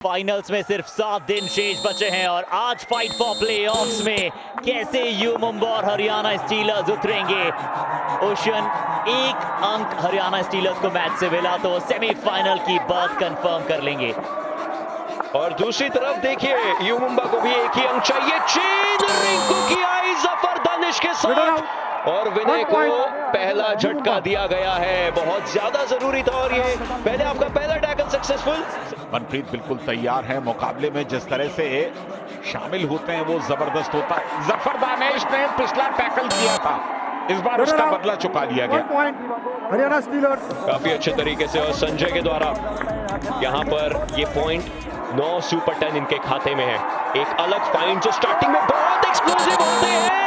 Finals में सिर्फ 7 दिन शेष बचे हैं और आज फाइट फॉर प्लेऑफ्स में कैसे यू मुंबा और हरियाणा स्टीलर्स उतरेंगे। ओशन 1 अंक हरियाणा स्टीलर्स को मैच से मिला तो सेमीफाइनल की बात कंफर्म कर लेंगे। और दूसरी तरफ देखिए यू मुंबा को भी एक ही अंक चाहिए। चेन रिंकू की आई जफर दानिश के साथ और विनय को पहला झटका दिया गया है, बहुत ज्यादा जरूरी था। और ये पहले आपका पहला टैकल सक्सेसफुल। मनप्रीत बिल्कुल तैयार है मुकाबले में, जिस तरह से शामिल होते हैं वो जबरदस्त होता है। जफर दानिश ने पिछला टैकल किया था, इस बार उसका बदला चुका लिया गया। हरियाणा स्टीलर्स काफी अच्छे तरीके से और संजय के द्वारा यहाँ पर ये पॉइंट 9 सुपर 10 इनके खाते में है। एक अलग फाइंड जो स्टार्टिंग में बहुत एक्सप्लोसिव होते हैं।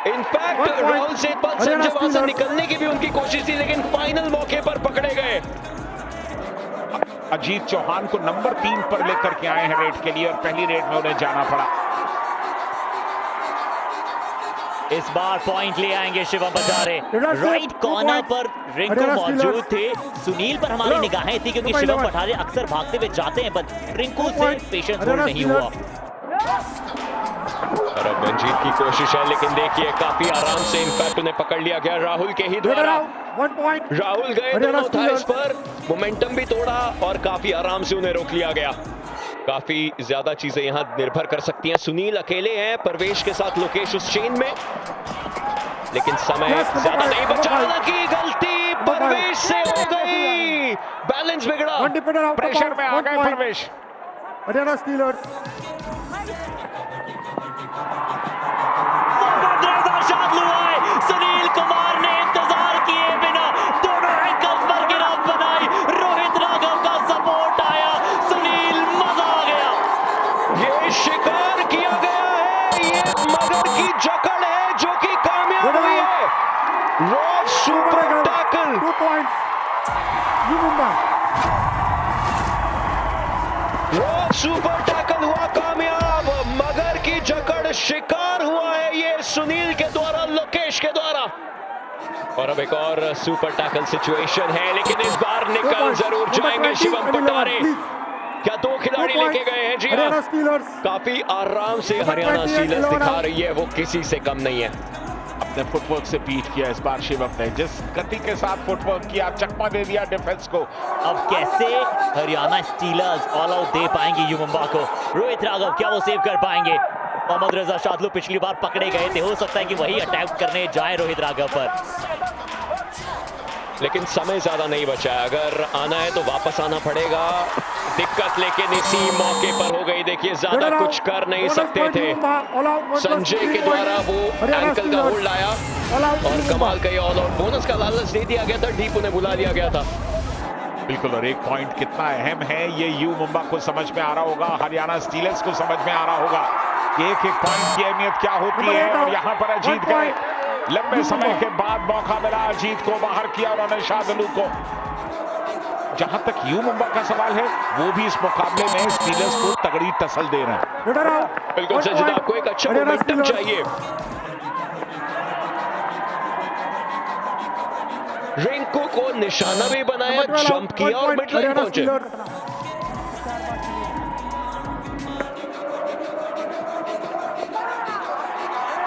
इनफैक्ट राहुल सेठपाल संजय वहां से निकलने की भी उनकी कोशिश थी, लेकिन फाइनल मौके पर पकड़े गए। अजीत चौहान को नंबर 3 पर लेकर के आए हैं रेड के लिए और पहली रेड में उन्हें जाना पड़ा। इस बार पॉइंट ले आएंगे शिवम बजारे। राइट कॉर्नर पर रिंकू मौजूद थे। सुनील पर हमारी निगाहें थी क्योंकि शिवम पठारे अक्सर भागते हुए जाते हैं, पर रिंकू से पेशेंस होल्ड नहीं हुआ। और अब मंजीत की कोशिश है, लेकिन देखिए काफी आराम से इनफैक्ट उन्हें पकड़ लिया गया राहुल के ही द्वारा। राहुल गए दोनों थाइस पर, मोमेंटम भी तोड़ा और काफी आराम से उन्हें रोक लिया गया। काफी ज्यादा चीजें यहां निर्भर कर सकती हैं। सुनील अकेले हैं, परवेश के साथ लोकेश उस चेन में, लेकिन समय ज्यादा नहीं बचा। की गलती परवेश से हो गई, बैलेंस बिगड़ा, प्रेशर में आ गए परवेश। हरियाणा स्टीलर्स सुनील कुमार ने इंतजार किए बिना दोनों एंकल्स पर गिराव बनाई। रोहित राघव का सपोर्ट आया, सुनील मजा आ गया। ये शिकार किया गया है, ये मगर की जकड़ है जो कि कामयाब हुई है। Raw super tackle 2 points you Mumba. Raw super tackle हुआ कामयाब, मगर की जकड़ शिकार हुआ है ये सुनील के द्वारा, लोकेश के द्वारा। और अब एक और सुपर टैकल सिचुएशन है, लेकिन इस बार निकल जरूर जाएंगे शिवम पठारे। क्या 2 खिलाड़ी लेके गए हैं? जी हरियाणा स्टीलर्स काफी आराम से हरियाणा स्टीलर्स दिखा रही है, वो किसी से कम नहीं है। अपने फुटवर्क से बीट किया इस बार शिवम ने, जिस गति के साथ फुटवर्क किया, चकमा दे दिया डिफेंस को। अब कैसे हरियाणा स्टीलर्स ऑल आउट दे पाएंगे यू मुंबा को? रोहित राघव क्या वो सेव कर पाएंगे? मोहम्मद रजा शादलू पिछली बार पकड़े गए थे, हो सकता है कि वही अटैक करने जाए रोहित राघव पर, लेकिन समय ज्यादा नहीं बचा है। अगर आना है तो वापस आना पड़ेगा। दिक्कत लेकिन इसी मौके पर हो गई। देखिए ज्यादा कुछ कर नहीं सकते थे। संजय के द्वारा वो एंकल का होल्ड आया और कमाल का ये ऑल आउट बोनस का लालच दे दिया गया था, डीप उन्हें बुला लिया गया था। बिल्कुल, और एक पॉइंट कितना अहम है ये यू मुंबा को समझ में आ रहा होगा, हरियाणा स्टीलर्स को समझ में आ रहा होगा कि एक पॉइंट की अहमियत क्या होती है। और यहाँ पर अजीत गए, लंबे समय के बाद मौका मिला अजीत को, बाहर किया उन्होंने शादलू को। जहां तक यू मुंबा का सवाल है, वो भी इस मुकाबले में स्टीलर्स को तगड़ी टसल दे रहे हैं। बिल्कुल सचिन, आपको एक अच्छा मोमेंटम चाहिए। रिंकू को निशाना भी बनाया, जंप किया और मिड लाइन पहुंचे।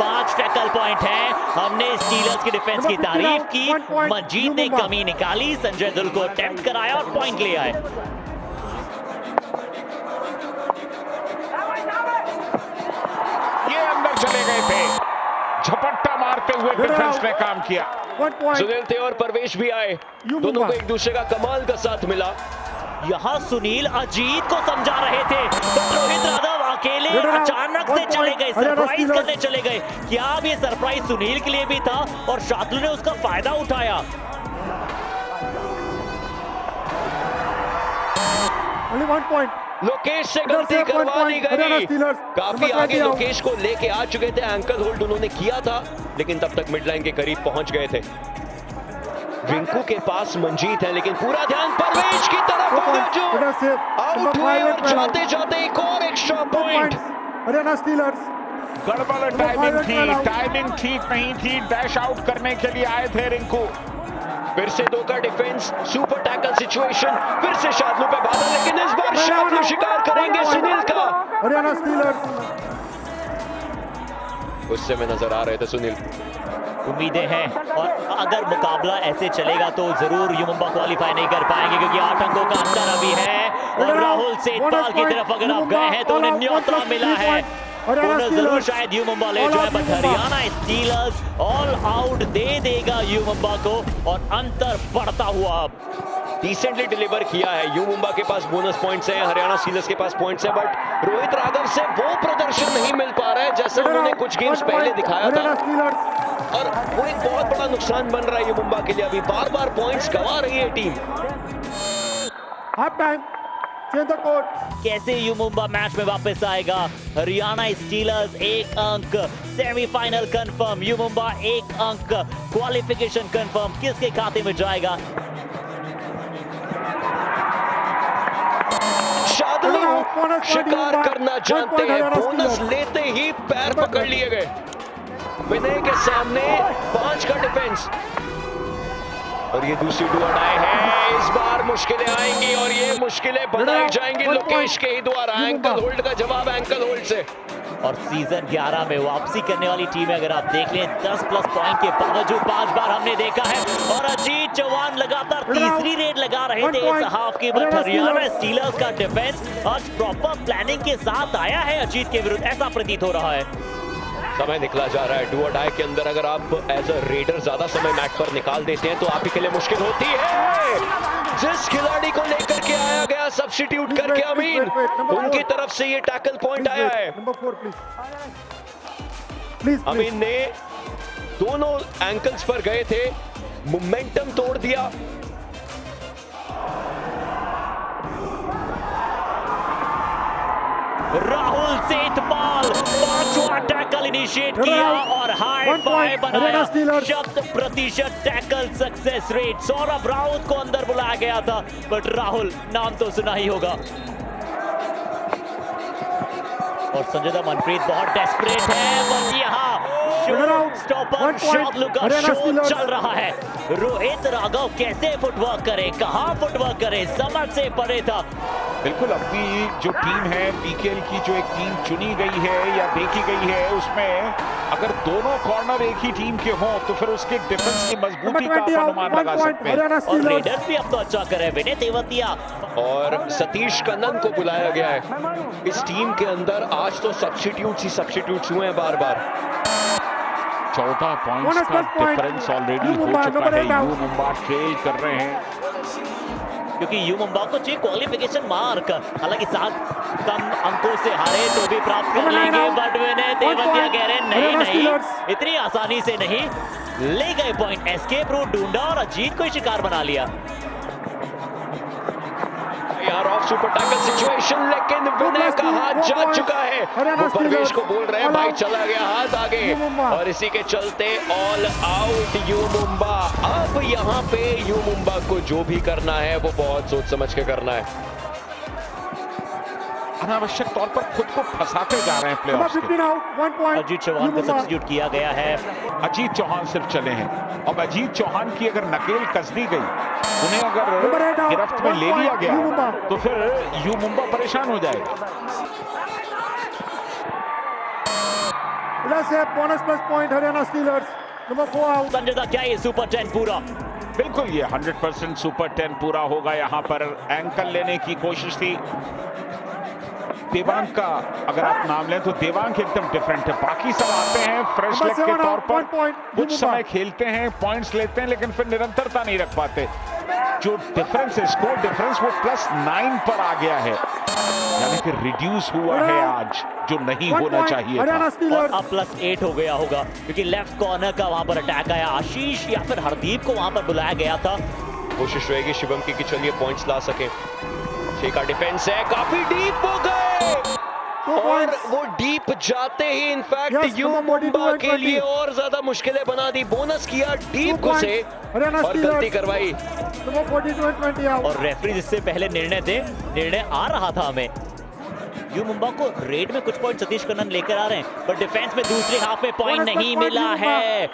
5 टैकल पॉइंट है। हमने स्टीलर्स की डिफेंस की तारीफ की, मंजीत ने कमी निकाली, संजय दुल को अटेम्प्ट कराया और पॉइंट ले आए। ये अंदर चले गए थे, झपट्टा मारते हुए डिफेंस ने काम किया। सुनील थे और परवेश भी आए, दोनों को एक दूसरे का कमाल का साथ मिला। यहाँ सुनील अजीत को समझा रहे थे, तो रोहित राघव अकेले अचानक से चले गए, सरप्राइज करने चले गए। क्या अब ये सरप्राइज सुनील के लिए भी था और शादलू ने उसका फायदा उठाया? Only 1 point. लोकेश से गलती करवा दी गई। काफी आगे लोकेश को लेके आ चुके थे, एंकल होल्ड उन्होंने किया था, लेकिन तब तक मिड लाइन के करीब पहुंच गए थे। रिंकू के पास मंजीत है, लेकिन पूरा ध्यान परवेश की तरफ होगा जो आउट हुए और जाते जाते एक और एक्स्ट्रा पॉइंट। हरियाणा स्टीलर्स गड़बड़ टाइमिंग ठीक नहीं थी, डैश आउट करने के लिए आए थे रिंकू। फिर से 2 का डिफेंस, सुपर टैकल सिचुएशन, फिर से शादलू पे बाधा, लेकिन इस बार शादलू शिकार करेंगे सुनील का। हरियाणा स्टीलर्स। गुस्से में नजर आ रहे थे सुनील। उम्मीदें हैं और अगर मुकाबला ऐसे चलेगा तो जरूर यू मुंबा क्वालिफाई नहीं कर पाएंगे, क्योंकि 8 अंकों का अंतर अभी है। और राहुल सेठपाल की तरफ अगर आप गए हैं तो उन्हें न्योता मिला है, बोनस जरूर शायद यू मुंबा ले जाए, but Haryana steelers all out दे देगा यू मुंबा को और अंतर बढ़ता हुआ अब डिसेंटली डिलीवर किया है। यू मुंबा के पास बोनस पॉइंट्स हैं, हरियाणा स्टीलर्स के पास पॉइंट्स हैं, बट रोहित राघव से वो प्रदर्शन नहीं मिल पा रहा है जैसा उन्होंने कुछ गेम्स पहले दिखाया था, और वो एक बहुत बड़ा नुकसान बन रहा है यू मुंबा के लिए। अभी बार बार पॉइंट्स गंवा रही है team. Half time, change the court. कैसे यू मुंबा मैच में वापस आएगा? हरियाणा स्टीलर्स 1 अंक, सेमीफाइनल कंफर्म, यू मुंबा 1 अंक, क्वालिफिकेशन कंफर्म, किसके खाते में जाएगा? शादलू शिकार करना जानते हैं, बोनस लेते ही पैर पकड़ लिए गए। विनय के सामने 5 का डिफेंस, और ये दूसरी डू और डाई है। इस बार मुश्किलें आएंगी और ये मुश्किलें बनाई जाएंगी लोकेश के ही द्वारा। एंकल होल्ड का जवाब एंकल होल्ड से। और सीजन 11 में वापसी करने वाली टीम अगर आप देख लें, 10+ पॉइंट के बावजूद 5 बार हमने देखा है, और अजीत चौहान लगातार तीसरी रेड लगा रहे थे इस हाफ की, बट हरियाणा स्टीलर्स का डिफेंस आज प्रॉपर प्लानिंग के साथ आया है अजीत के विरुद्ध, ऐसा प्रतीत हो रहा है। समय निकला जा रहा है। डू और डाई के अंदर अगर आप एज अ रेडर ज्यादा समय मैच पर निकाल देते हैं तो आप ही के लिए मुश्किल होती है। जिस खिलाड़ी को लेकर के आया गया सब्स्टिट्यूट करके अमीन, उनकी तरफ से ये टैकल पॉइंट आया है। Number 4 please. अमीन ने दोनों एंकल्स पर गए थे, मोमेंटम तोड़ दिया। राहुल सेठपाल 5वां टैकल इनिशिएट किया और हाई फाइव बनाया। 100% tackle success rate. Saurabh Raut को अंदर बुलाया गया था, बट राहुल नाम तो सुना ही होगा। और संजय मनप्रीत बहुत डेस्परेट है, बस यहाँ स्टॉपर शादलू का शो चल रहा है। रोहित राघव कैसे फुटवर्क करे, कहां फुटवर्क करे, समझ से परे था। बिल्कुल, अपनी जो टीम है बीकेएल की, जो एक टीम चुनी गई है या देखी गई है, उसमें अगर दोनों कॉर्नर एक ही टीम के हों तो फिर उसके डिफेंस की मजबूती का आप अनुमान लगा सकते हैं। और रेडर्स भी अब तो अच्छा करे, विनय तेवतिया और सतीश कन्नन को बुलाया गया है इस टीम के अंदर। आज तो सब्स्टिट्यूट्स ही सब्स्टिट्यूट्स हुए हैं बार बार। 14 पॉइंट्स का डिफरेंस ऑलरेडी हो चुका है। यू मुंबा ट्रेल कर रहे हैं, क्योंकि यू मुंबा को चाहिए क्वालिफिकेशन मार्क। हालांकि 7 कम अंकों से हारे तो भी प्राप्त कर लेंगे, बट विनय तेवतिया कह रहे नहीं, इतनी आसानी से नहीं। ले गए पॉइंट, एस्केप रूट ढूंढा और अजीत को शिकार बना लिया। यार ऑफ सुपर टैकल सिचुएशन, लेकिन विनय का हाथ जा चुका है। वो परवेश को बोल रहे हैं भाई चला गया हाथ आगे, और इसी के चलते ऑल आउट यू मुंबा। अब यहाँ पे यू मुंबा को जो भी करना है वो बहुत सोच समझ के करना है। अनावश्यक तौर पर खुद को फंसाते जा रहे हैं प्लेऑफ्स के। अजीत चौहान को सब्स्टिट्यूट किया गया है। अजीत चौहान सिर्फ चले हैं। अब अजीत चौहान की अगर नकेल कस दी गई, उन्हें अगर गिरफ्त में ले लिया गया, तो फिर यू मुंबा परेशान हो जाएगा। Bonus plus point Haryana stealers. Number 4 out. Sanjay दा क्या ये सुपर 10 पूरा? बिल्कुल, ये 100% सुपर 10 पूरा होगा। यहाँ पर एंकल लेने की कोशिश थी देवांग का, अगर आप नाम लें तो देवांग एकदम डिफरेंट है। बाकी सब आते हैं फ्रेश लेग के तौर पर, कुछ समय खेलते हैं, पॉइंट्स लेते हैं, लेकिन फिर निरंतरता नहीं रख पाते। जो डिफरेंस है, स्कोर डिफरेंस, वो +9 पर आ गया है, यानी कि रिड्यूस हुआ है आज, जो नहीं होना चाहिए था। और अब +8 हो गया होगा, क्योंकि लेफ्ट कॉर्नर का वहां पर अटैक आया। आशीष या फिर हरदीप को वहां पर बुलाया गया था। कोशिश रहेगी शिवम की कि चलिए पॉइंट्स ला सके। 6 का डिफेंस है, काफी डीप हो गए, और वो डीप जाते ही इनफैक्ट यू मुंबा के लिए और ज्यादा मुश्किलें बना दी। बोनस किया, डीप घुसे और गलती करवाई। और रेफरी जिससे पहले निर्णय आ रहा था हमें। यू मुंबा को रेड में कुछ पॉइंट सतीश कन्नन लेकर आ रहे हैं, पर डिफेंस में दूसरे हाफ में पॉइंट नहीं मिला है।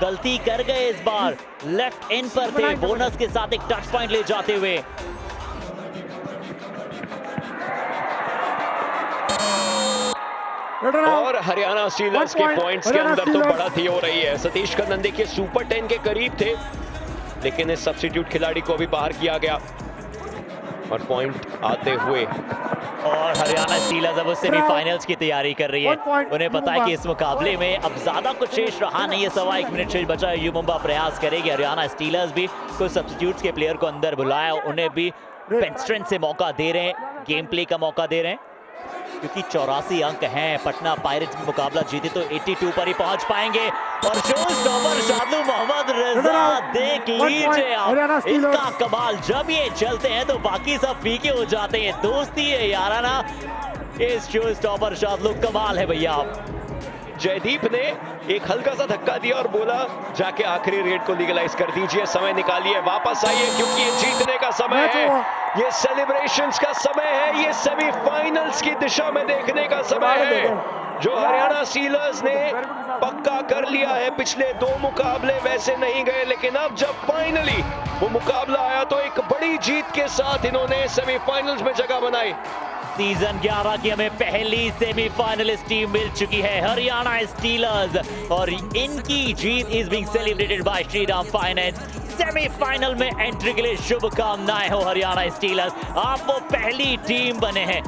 गलती कर गए इस बार, लेफ्ट इन पर थे, बोनस के साथ एक टच पॉइंट ले जाते हुए। और हरियाणा स्टीलर्स के पॉइंट्स के अंदर तो बढ़त हो रही है। सतीश कदम देखिए सुपर 10 के करीब थे, लेकिन इस सब्स्टिट्यूट खिलाड़ी को भी बाहर किया गया और पॉइंट आते हुए। और हरियाणा स्टीलर्स अब सेमीफाइनल्स की तैयारी कर रही है। उन्हें पता है कि इस मुकाबले में अब ज्यादा कुछ शेष रहा नहीं है, 1.25 मिनट शेष बचा है। यू मुंबा प्रयास करेगी। हरियाणा स्टीलर्स भी कुछ सब्स्टिट्यूट्स के प्लेयर को अंदर बुलाया, उन्हें भी बेंच स्ट्रेंथ से मौका दे रहे हैं, गेम प्ले का मौका दे रहे हैं, क्योंकि 84 अंक हैं। पटना पायरेट्स में मुकाबला जीते तो 82 पर ही पहुंच पाएंगे। और शोस्टॉपर शादू मोहम्मद रजा, देख लीजिए आप इनका कमाल। जब ये चलते हैं तो बाकी सब फीके हो जाते हैं। दोस्ती है याराना, इस शोस्टॉपर शादू कमाल है भैया। जयदीप ने एक हल्का सा धक्का दिया और बोला जाके आखिरी रेड को लीगलाइज कर दीजिए, समय निकालिए, वापस आइए, क्योंकि ये जीतने का समय है, ये सेलिब्रेशंस का समय है, ये सेमीफाइनल्स की दिशा में देखने का समय है। जो हरियाणा स्टीलर्स ने पक्का कर लिया है, पिछले 2 मुकाबले वैसे नहीं गए, लेकिन अब जब फाइनली वो मुकाबला आया तो एक बड़ी जीत के साथ इन्होंने सेमीफाइनल्स में जगह बनाई। सीजन 11 की हमें पहली सेमीफाइनलिस्ट टीम मिल चुकी है, हरियाणा स्टीलर्स, और इनकी जीत is being celebrated by Shriram finance. Semifinal में एंट्री के लिए शुभकामनाएं हो हरियाणा स्टीलर्स, आप वो पहली टीम बने हैं